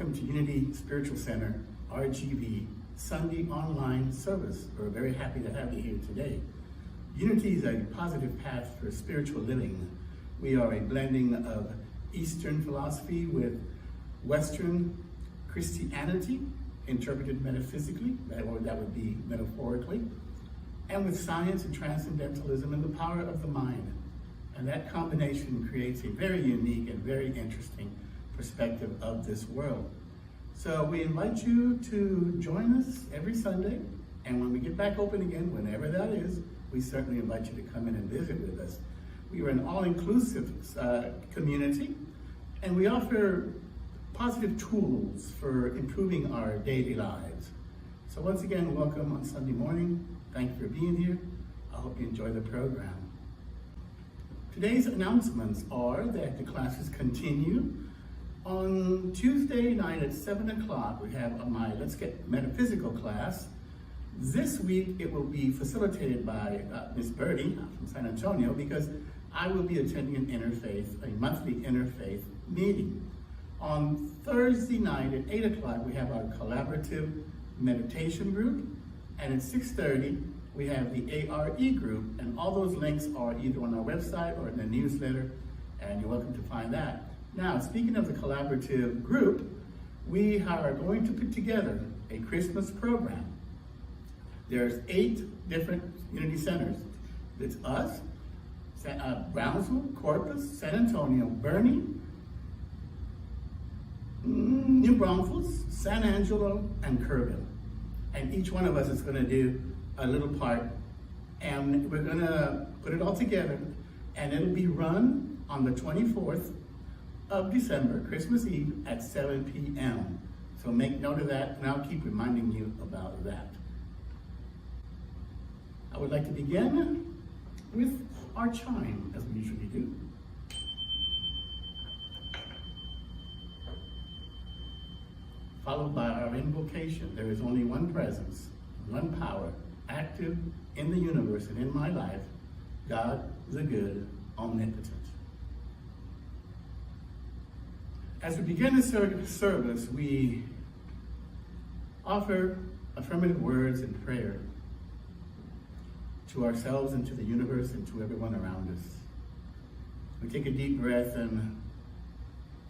welcome to Unity Spiritual Center, RGV, Sunday online service. We're very happy to have you here today. Unity is a positive path for spiritual living. We are a blending of Eastern philosophy with Western Christianity, interpreted metaphysically, that would be metaphorically, and with science and transcendentalism and the power of the mind. And that combination creates a very unique and very interesting perspective of this world. So we invite you to join us every Sunday, and when we get back open again, whenever that is, we certainly invite you to come in and visit with us. We are an all-inclusive community, and we offer positive tools for improving our daily lives. So once again, welcome on Sunday morning. Thank you for being here. I hope you enjoy the program. Today's announcements are that the classes continue. On Tuesday night at 7 o'clock, we have my Let's Get Metaphysical class. This week, it will be facilitated by Miss Birdie from San Antonio, because I will be attending a monthly interfaith meeting. On Thursday night at 8 o'clock, we have our collaborative meditation group, and at 6:30, we have the ARE group, and all those links are either on our website or in the newsletter, and you're welcome to find that. Now, speaking of the collaborative group, we are going to put together a Christmas program. There's 8 different Unity centers. It's us, Brownsville, Corpus, San Antonio, Bernie, New Braunfels, San Angelo, and Kerrville. And each one of us is going to do a little part, and we're going to put it all together, and it'll be run on the 24th of December, Christmas Eve, at 7 p.m. So make note of that, and I'll keep reminding you about that. I would like to begin with our chime, as we usually do. Followed by our invocation. There is only one presence, one power, active in the universe and in my life, God the good, omnipotent. As we begin the service, we offer affirmative words and prayer to ourselves and to the universe and to everyone around us. We take a deep breath, and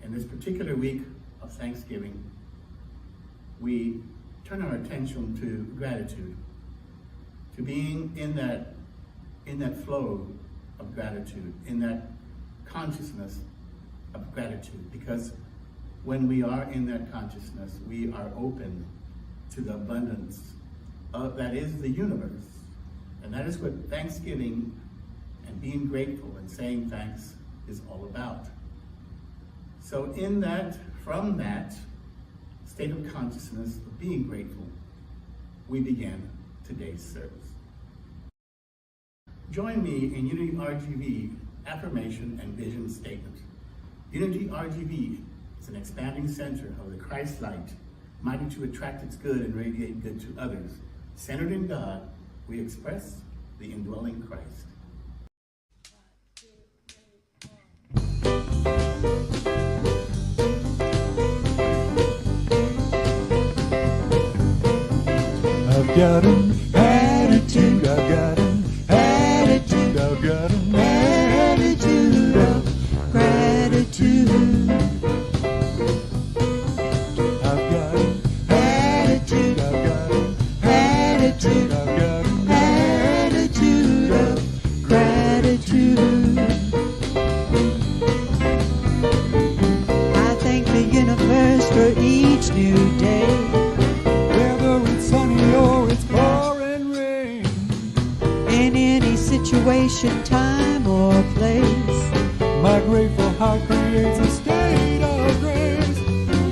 in this particular week of Thanksgiving, we turn our attention to gratitude, to being in that flow of gratitude, in that consciousness of gratitude, because when we are in that consciousness, we are open to the abundance that is the universe. And that is what Thanksgiving and being grateful and saying thanks is all about. So from that state of consciousness of being grateful, we begin today's service. Join me in Unity RGV affirmation and vision statement. Unity RGV is an expanding center of the Christ light, mighty to attract its good and radiate good to others. Centered in God, we express the indwelling Christ. I've got an attitude, I've got an attitude, I've got an attitude of gratitude. I've got an attitude, I've got an attitude, I've got an attitude of gratitude. I thank the universe for each new day. Situation, time, or place, my grateful heart creates a state of grace.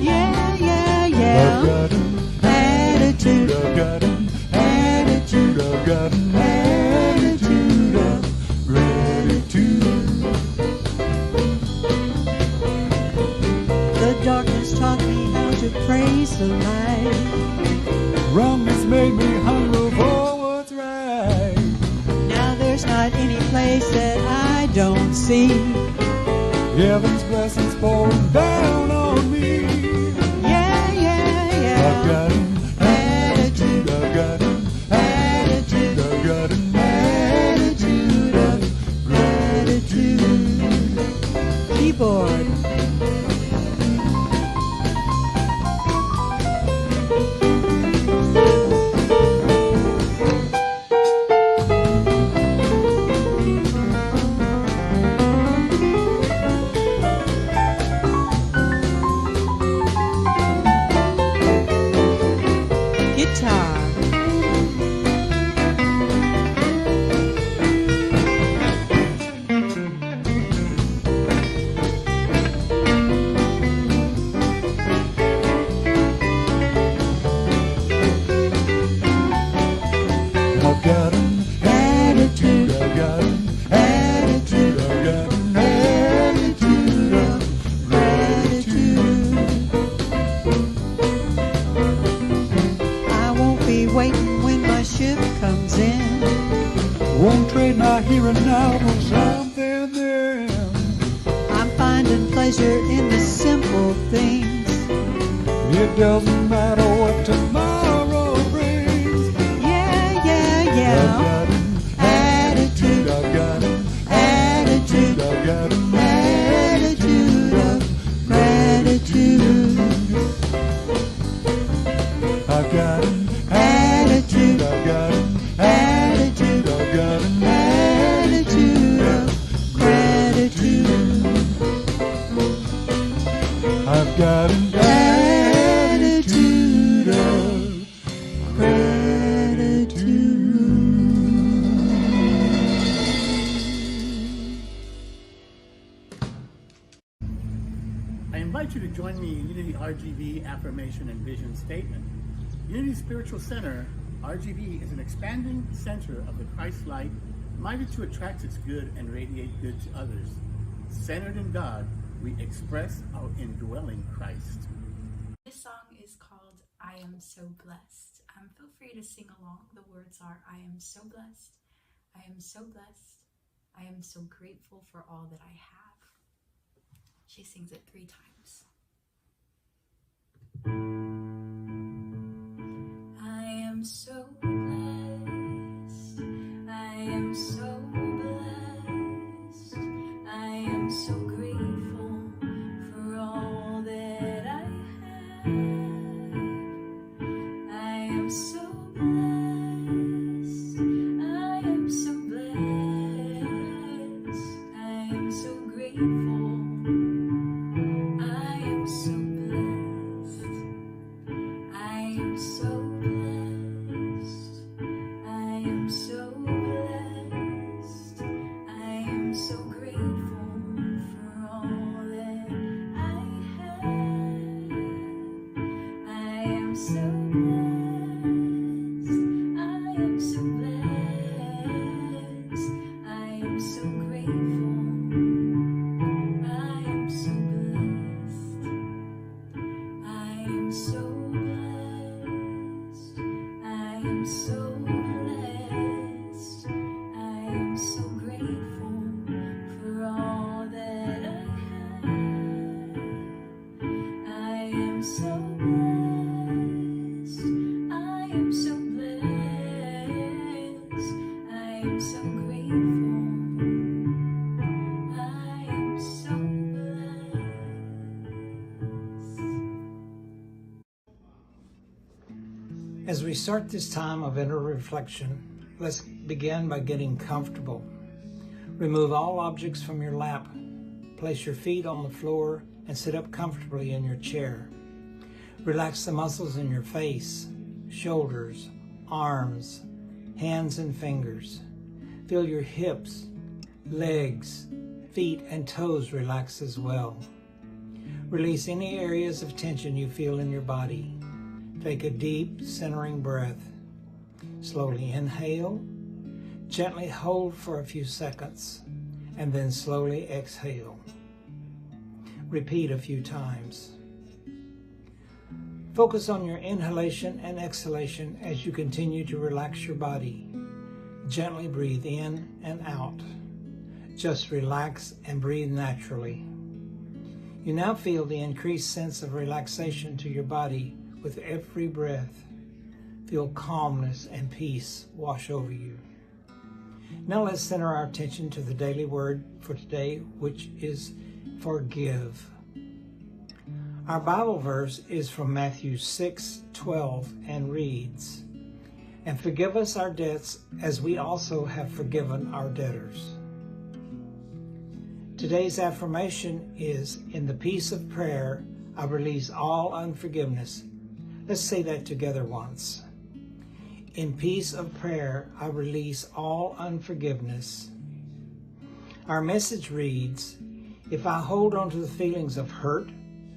Yeah, yeah, yeah. I've got an attitude, I've got an attitude, I've got an attitude of gratitude. The darkness taught me how to praise the light. Wrongness made me hunger for what's right. There's not any place that I don't see heaven's blessings pouring down on me. Yeah, almost something then. I'm finding pleasure in the simple things. It doesn't matter what tomorrow brings. Yeah, yeah, yeah. I've got an attitude. I've got an attitude. I've got an attitude of gratitude. I've got an attitude. I've got an attitude. I've got an attitude of gratitude. I've got an attitude of gratitude. I invite you to join me in Unity RGV Affirmation and Vision Statement. Unity Spiritual Center, RGV, is an expanding center of the Christ light, minded to attract its good and radiate good to others. Centered in God, we express our indwelling Christ. This song is called I Am So Blessed. Feel free to sing along. The words are, I am so blessed. I am so blessed. I am so grateful for all that I have. She sings it 3 times. I am so blessed. I am so blessed. I am so grateful for all that I have. I am so blessed. I am so blessed. I am so grateful. I am so blessed. I am so blessed. I am so blessed. I am so grateful for all that I have. I am so blessed. I am so blessed. I am so grateful. I am so blessed. I am so blessed. I am so blessed. I am so grateful for all that I have. I am so blessed. I am so blessed. I am so grateful. I am so blessed. As we start this time of inner reflection, let's begin by getting comfortable. Remove all objects from your lap. Place your feet on the floor and sit up comfortably in your chair. Relax the muscles in your face, shoulders, arms, hands and fingers. Feel your hips, legs, feet and toes relax as well. Release any areas of tension you feel in your body. Take a deep, centering breath. Slowly inhale, gently hold for a few seconds, and then slowly exhale. Repeat a few times. Focus on your inhalation and exhalation as you continue to relax your body. Gently breathe in and out. Just relax and breathe naturally. You now feel the increased sense of relaxation to your body with every breath. Feel calmness and peace wash over you. Now let's center our attention to the daily word for today, which is forgive. Our Bible verse is from Matthew 6:12 and reads, "And forgive us our debts as we also have forgiven our debtors." Today's affirmation is, in the peace of prayer, I release all unforgiveness. Let's say that together once. In peace of prayer, I release all unforgiveness. Our message reads, if I hold on to the feelings of hurt,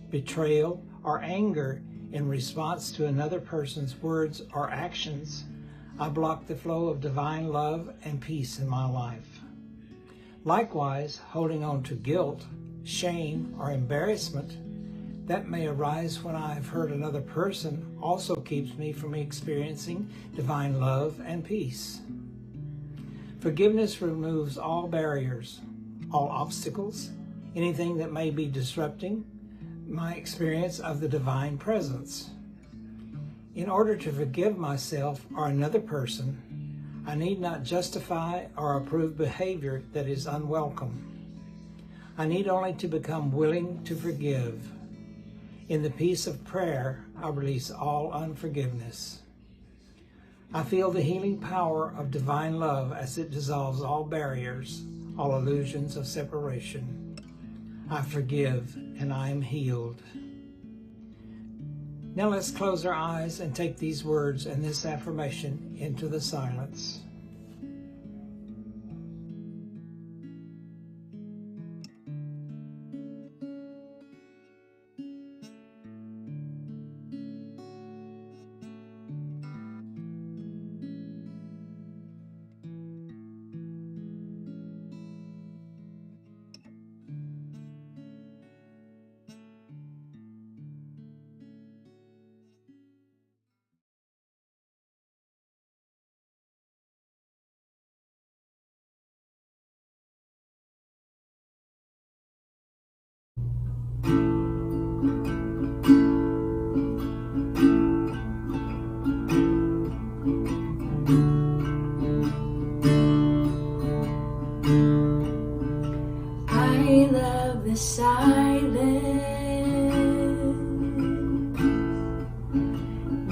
betrayal, or anger in response to another person's words or actions, I block the flow of divine love and peace in my life. Likewise, holding on to guilt, shame, or embarrassment that may arise when I have hurt another person also keeps me from experiencing divine love and peace. Forgiveness removes all barriers, all obstacles, anything that may be disrupting my experience of the divine presence. In order to forgive myself or another person, I need not justify or approve behavior that is unwelcome. I need only to become willing to forgive. In the peace of prayer, I release all unforgiveness. I feel the healing power of divine love as it dissolves all barriers, all illusions of separation. I forgive and I am healed. Now let's close our eyes and take these words and this affirmation into the silence. I love the silence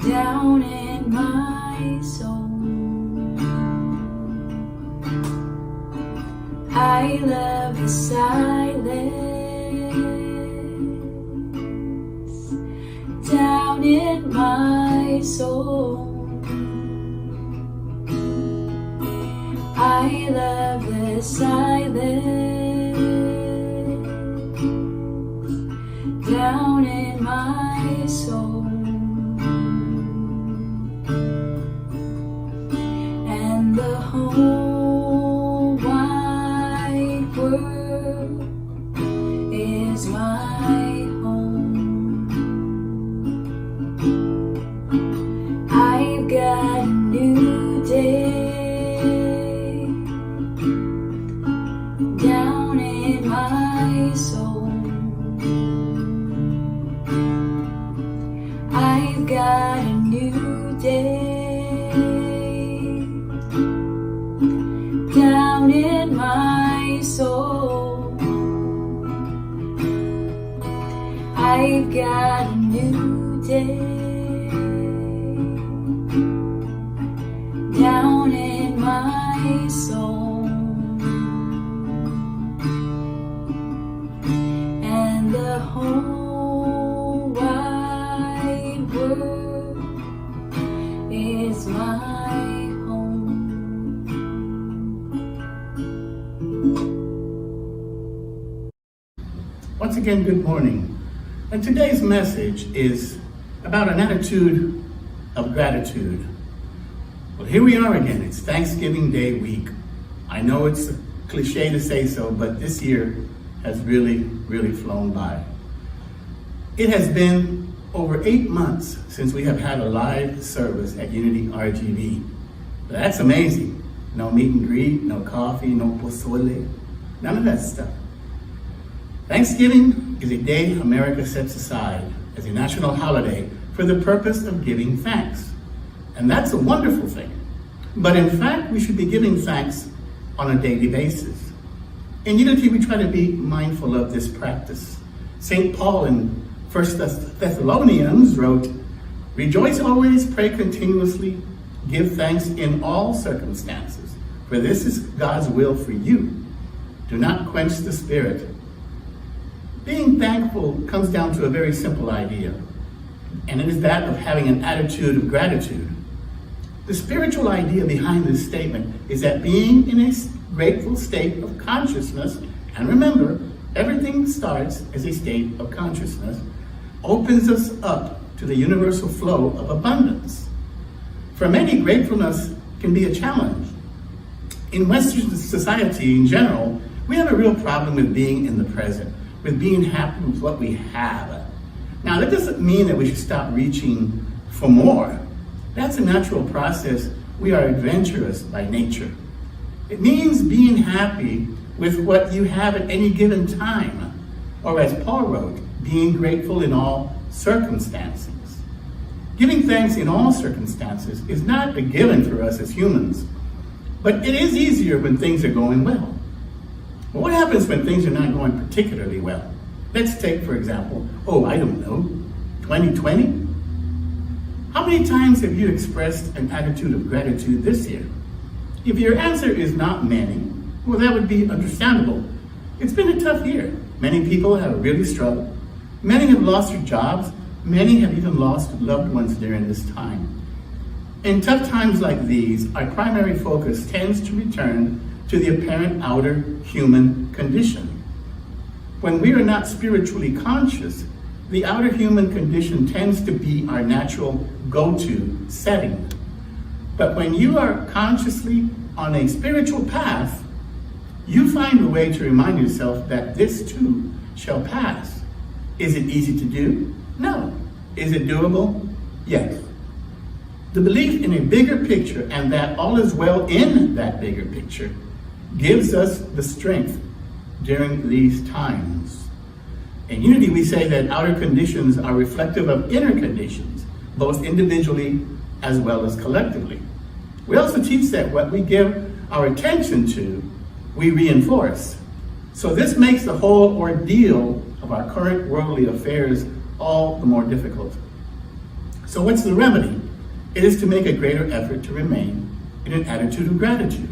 down in my soul. I love the silence down in my soul. I love the silence down in my soul. And the whole wide world is my home. I've got a new day down in my soul. I've got a new day down in my soul. I've got a new day down in my soul. And the whole wide world is my home. Once again, good morning. And today's message is about an attitude of gratitude. Well, here we are again. It's Thanksgiving Day week. I know it's a cliche to say so, but this year has really flown by. It has been over 8 months since we have had a live service at Unity RGV. That's amazing. No meet and greet, no coffee, no pozole, none of that stuff. Thanksgiving is a day America sets aside as a national holiday for the purpose of giving thanks. And that's a wonderful thing. But in fact, we should be giving thanks on a daily basis. In Unity, we try to be mindful of this practice. St. Paul in 1 Thessalonians wrote, "Rejoice always, pray continuously, give thanks in all circumstances, for this is God's will for you. Do not quench the spirit." Being thankful comes down to a very simple idea, and it is that of having an attitude of gratitude. The spiritual idea behind this statement is that being in a grateful state of consciousness, and remember, everything starts as a state of consciousness, opens us up to the universal flow of abundance. For many, gratefulness can be a challenge. In Western society in general, we have a real problem with being in the present, with being happy with what we have. Now, that doesn't mean that we should stop reaching for more. That's a natural process. We are adventurous by nature. It means being happy with what you have at any given time, or as Paul wrote, being grateful in all circumstances. Giving thanks in all circumstances is not a given for us as humans, but it is easier when things are going well. But what happens when things are not going particularly well? Let's take, for example, 2020. How many times have you expressed an attitude of gratitude this year? If your answer is not many, well, that would be understandable. It's been a tough year. Many people have really struggled. Many have lost their jobs. Many have even lost loved ones during this time. In tough times like these, our primary focus tends to return to the apparent outer human condition. When we are not spiritually conscious, the outer human condition tends to be our natural go-to setting. But when you are consciously on a spiritual path, you find a way to remind yourself that this too shall pass. Is it easy to do? No. Is it doable? Yes. The belief in a bigger picture and that all is well in that bigger picture gives us the strength during these times. In Unity, we say that outer conditions are reflective of inner conditions, both individually as well as collectively. We also teach that what we give our attention to, we reinforce. So this makes the whole ordeal of our current worldly affairs all the more difficult. So what's the remedy? It is to make a greater effort to remain in an attitude of gratitude,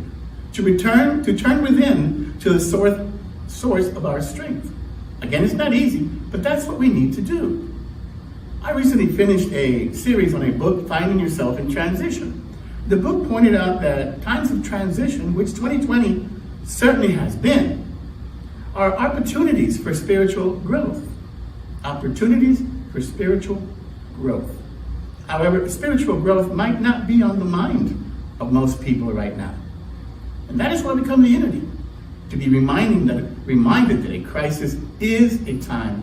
to turn within to the source of our strength. Again, it's not easy, but that's what we need to do. I recently finished a series on a book, Finding Yourself in Transition. The book pointed out that times of transition, which 2020 certainly has been, are opportunities for spiritual growth. Opportunities for spiritual growth. However, spiritual growth might not be on the mind of most people right now. And that is why we come to Unity, to be reminded that a crisis is a time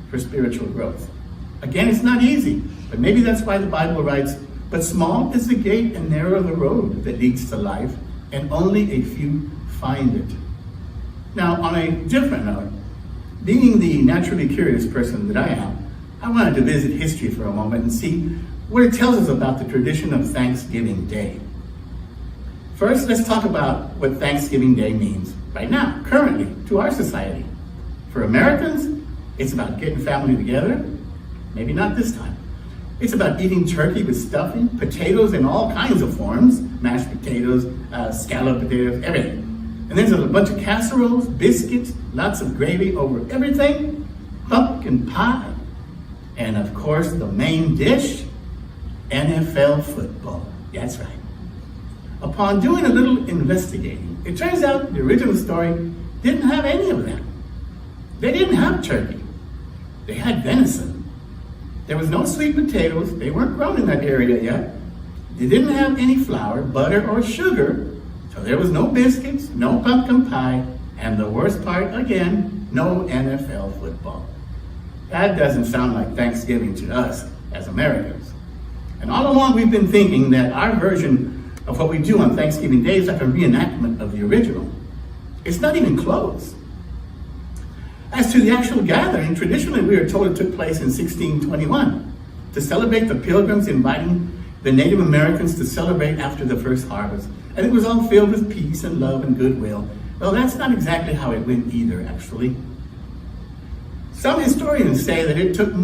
for spiritual growth. Again, it's not easy, but maybe that's why the Bible writes, "But small is the gate and narrow the road that leads to life, and only a few find it." Now, on a different note, being the naturally curious person that I am, I wanted to visit history for a moment and see what it tells us about the tradition of Thanksgiving Day. First, let's talk about what Thanksgiving Day means right now, currently, to our society. For Americans, it's about getting family together. Maybe not this time. It's about eating turkey with stuffing, potatoes in all kinds of forms, mashed potatoes, scalloped potatoes, everything. And there's a bunch of casseroles, biscuits, lots of gravy over everything, pumpkin pie, and of course the main dish, NFL football. That's right. Upon doing a little investigating, it turns out the original story didn't have any of that. They didn't have turkey. They had venison. There was no sweet potatoes. They weren't grown in that area yet. They didn't have any flour, butter, or sugar. So there was no biscuits, no pumpkin pie, and the worst part, again, no NFL football. That doesn't sound like Thanksgiving to us as Americans. And all along we've been thinking that our version of what we do on Thanksgiving Day is like a reenactment of the original. It's not even close. As to the actual gathering, traditionally we are told it took place in 1621 to celebrate the Pilgrims inviting the Native Americans to celebrate after the first harvest. And it was all filled with peace and love and goodwill. Well, that's not exactly how it went either, actually. Some historians say that it took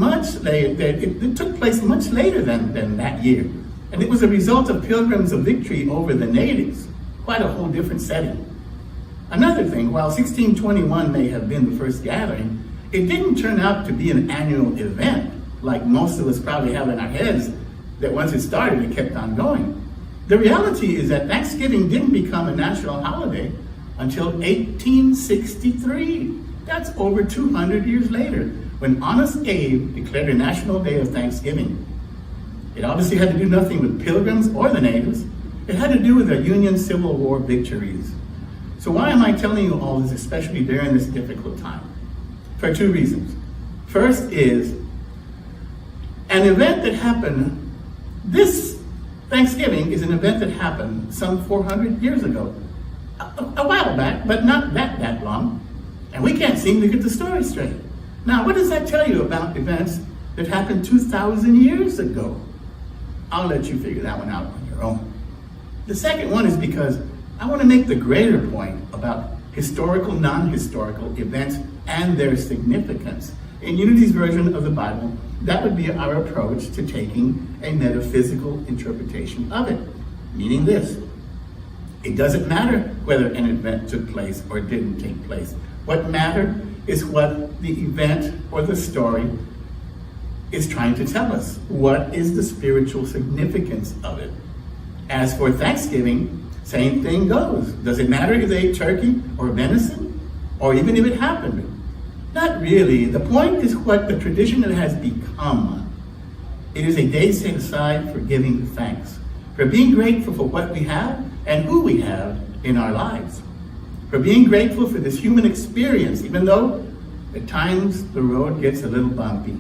place much later than that year. And it was a result of Pilgrims' victory over the natives. Quite a whole different setting. Another thing, while 1621 may have been the first gathering, it didn't turn out to be an annual event, like most of us probably have in our heads, that once it started, it kept on going. The reality is that Thanksgiving didn't become a national holiday until 1863. That's over 200 years later, when Honest Abe declared a national day of Thanksgiving. It obviously had to do nothing with Pilgrims or the natives. It had to do with the Union Civil War victories. So why am I telling you all this, especially during this difficult time? For two reasons. First is an event that happened, this Thanksgiving is an event that happened some 400 years ago. a while back, but not that long. And we can't seem to get the story straight. Now, what does that tell you about events that happened 2,000 years ago? I'll let you figure that one out on your own. The second one is because I want to make the greater point about historical, non-historical events and their significance. In Unity's version of the Bible, that would be our approach to taking a metaphysical interpretation of it. Meaning this: it doesn't matter whether an event took place or didn't take place. What matters is what the event or the story is trying to tell us. What is the spiritual significance of it? As for Thanksgiving, same thing goes. Does it matter if they ate turkey or venison, or even if it happened? Not really. The point is what the tradition it has become. It is a day set aside for giving thanks, for being grateful for what we have and who we have in our lives, for being grateful for this human experience, even though at times the road gets a little bumpy.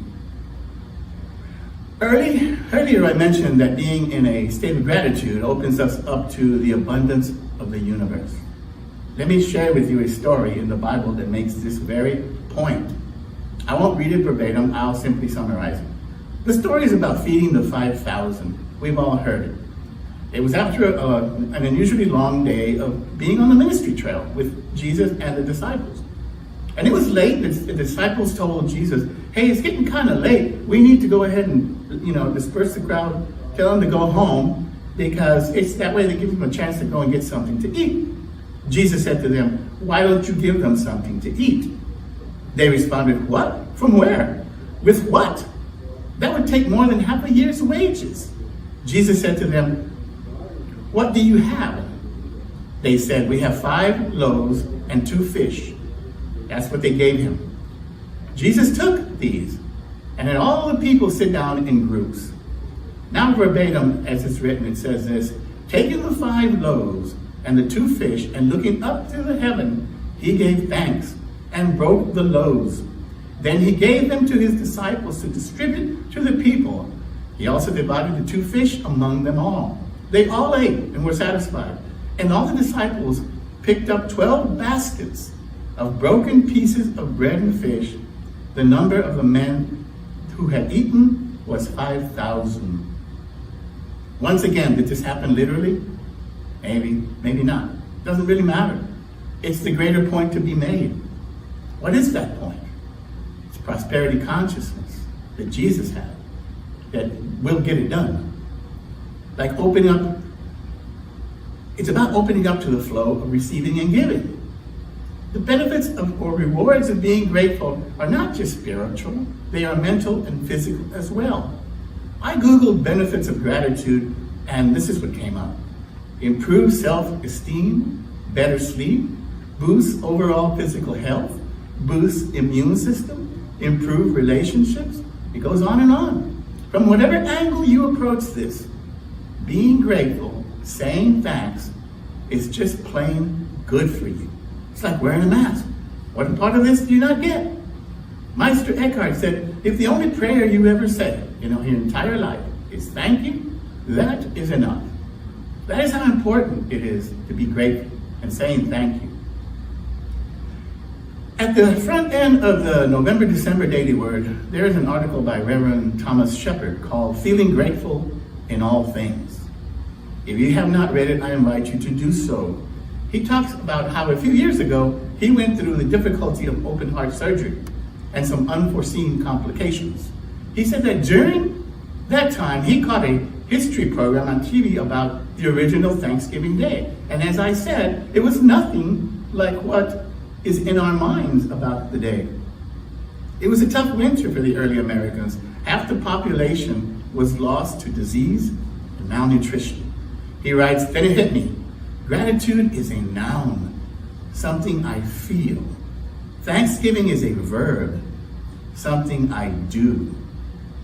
Earlier I mentioned that being in a state of gratitude opens us up to the abundance of the universe. Let me share with you a story in the Bible that makes this very point. I won't read it verbatim, I'll simply summarize it. The story is about feeding the 5,000. We've all heard it. It was after an unusually long day of being on the ministry trail with Jesus and the disciples. And it was late, the disciples told Jesus, hey, it's getting kind of late. We need to go ahead and, disperse the crowd, tell them to go home, because it's that way they give them a chance to go and get something to eat. Jesus said to them, why don't you give them something to eat? They responded, what? From where? With what? That would take more than half a year's wages. Jesus said to them, what do you have? They said, we have 5 loaves and 2 fish. That's what they gave him. Jesus took these and had all the people sit down in groups. Now verbatim, as it's written, it says this: taking the 5 loaves and the 2 fish, and looking up to the heaven, he gave thanks and broke the loaves. Then he gave them to his disciples to distribute to the people. He also divided the 2 fish among them all. They all ate and were satisfied. And all the disciples picked up 12 baskets of broken pieces of bread and fish. The number of the men who had eaten was 5,000. Once again, did this happen literally? Maybe not. Doesn't really matter. It's the greater point to be made. What is that point? It's prosperity consciousness that Jesus had, that will get it done. Like opening up, it's about opening up to the flow of receiving and giving. The benefits or rewards of being grateful are not just spiritual, they are mental and physical as well. I Googled benefits of gratitude, and this is what came up. Improved self-esteem, better sleep, boosts overall physical health, boosts immune system, improve relationships. It goes on and on. From whatever angle you approach this, being grateful, saying thanks, is just plain good for you. It's like wearing a mask. What part of this do you not get? Meister Eckhart said, if the only prayer you ever say, your entire life is thank you, that is enough. That is how important it is to be grateful and saying thank you. At the front end of the November-December Daily Word, there is an article by Reverend Thomas Shepard called Feeling Grateful in All Things. If you have not read it, I invite you to do so. He talks about how a few years ago, he went through the difficulty of open heart surgery and some unforeseen complications. He said that during that time, he caught a history program on TV about the original Thanksgiving Day. And as I said, it was nothing like what is in our minds about the day. It was a tough winter for the early Americans. Half the population was lost to disease and malnutrition. He writes, then it hit me. Gratitude is a noun, something I feel. Thanksgiving is a verb, something I do.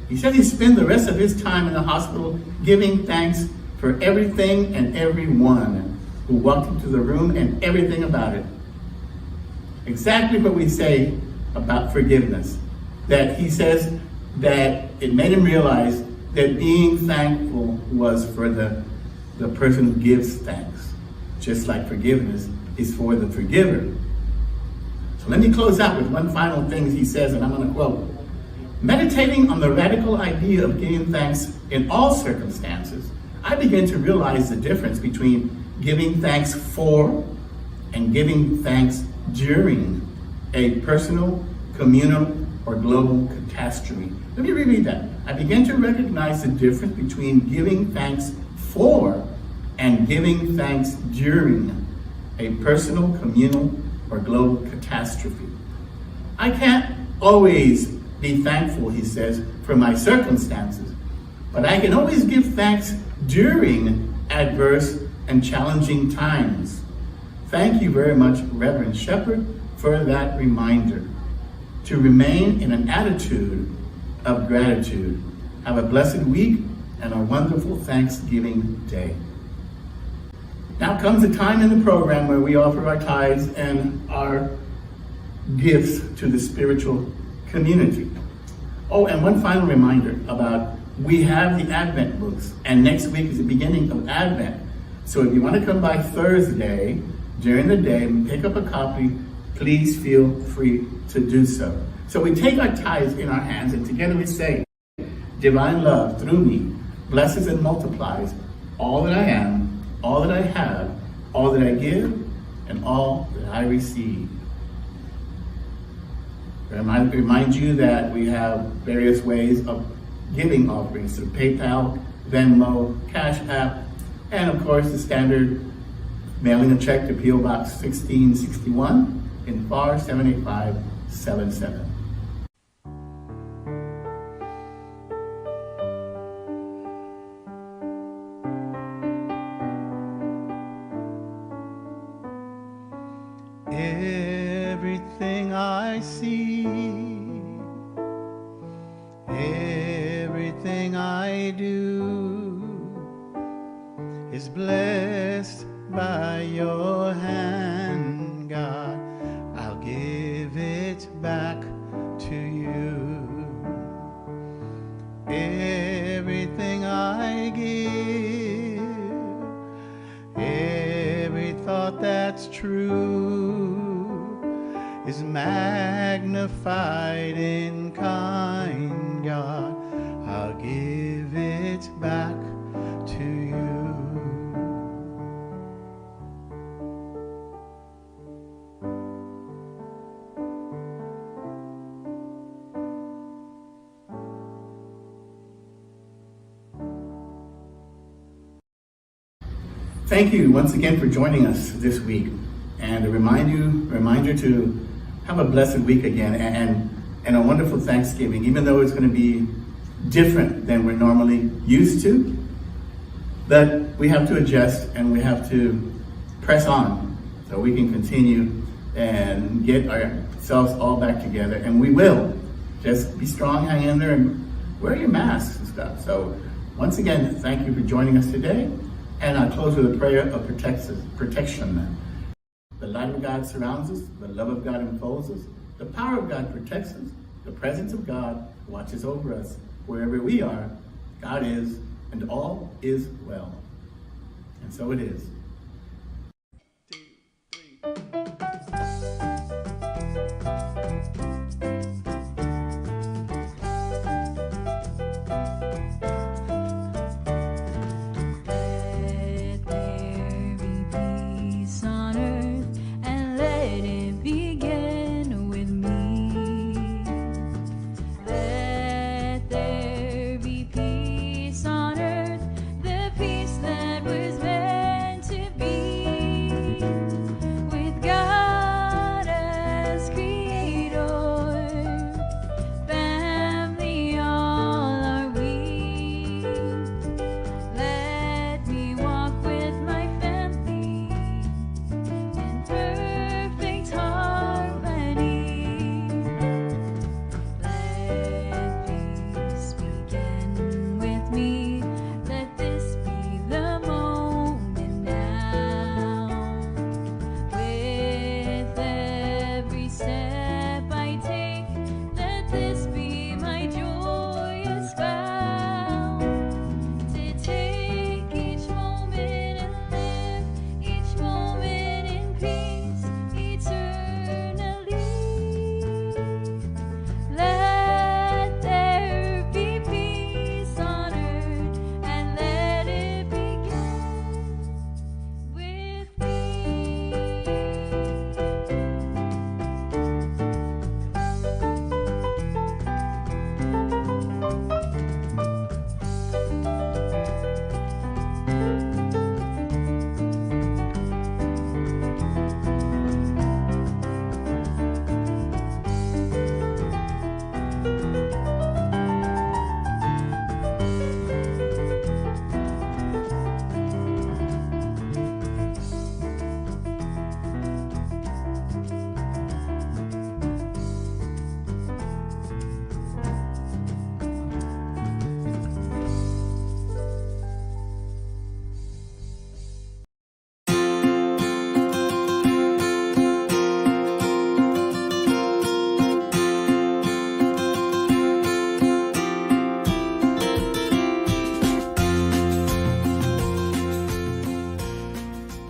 He said he spent the rest of his time in the hospital giving thanks for everything and everyone who walked into the room and everything about it. Exactly what we say about forgiveness. That he says that it made him realize that being thankful was for the person who gives thanks. Just like forgiveness is for the forgiver. So let me close out with one final thing he says, and I'm going to quote. Meditating on the radical idea of giving thanks in all circumstances, I began to realize the difference between giving thanks for and giving thanks during a personal, communal, or global catastrophe. Let me reread that. I began to recognize the difference between giving thanks for and giving thanks during a personal, communal, or global catastrophe. I can't always be thankful, he says, for my circumstances, but I can always give thanks during adverse and challenging times. Thank you very much, Reverend Shepherd, for that reminder to remain in an attitude of gratitude. Have a blessed week and a wonderful Thanksgiving Day. Now comes the time in the program where we offer our tithes and our gifts to the spiritual community. Oh, and one final reminder about we have the Advent books, and next week is the beginning of Advent. So if you want to come by Thursday during the day and pick up a copy, please feel free to do so. So we take our tithes in our hands, and together we say, divine love through me blesses and multiplies all that I am, all that I have, all that I give, and all that I receive. Remind you that we have various ways of giving offerings through PayPal, Venmo, Cash App, and of course the standard mailing a check to P.O. Box 1661 in FAR 78577. Everything I see, everything I do is blessed by your hand, God. I'll give it back to you. Everything I give, every thought that's true is magnified in kind, God. I'll give it back to you. Thank you once again for joining us this week, and a reminder to have a blessed week again and a wonderful Thanksgiving, even though it's going to be different than we're normally used to. But we have to adjust and we have to press on so we can continue and get ourselves all back together, and we will. Just be strong, hang in there, and wear your masks and stuff. So once again, thank you for joining us today. And I'll close with a prayer of protection. The light of God surrounds us, the love of God enfolds us, the power of God protects us, the presence of God watches over us. Wherever we are, God is, and all is well. And so it is.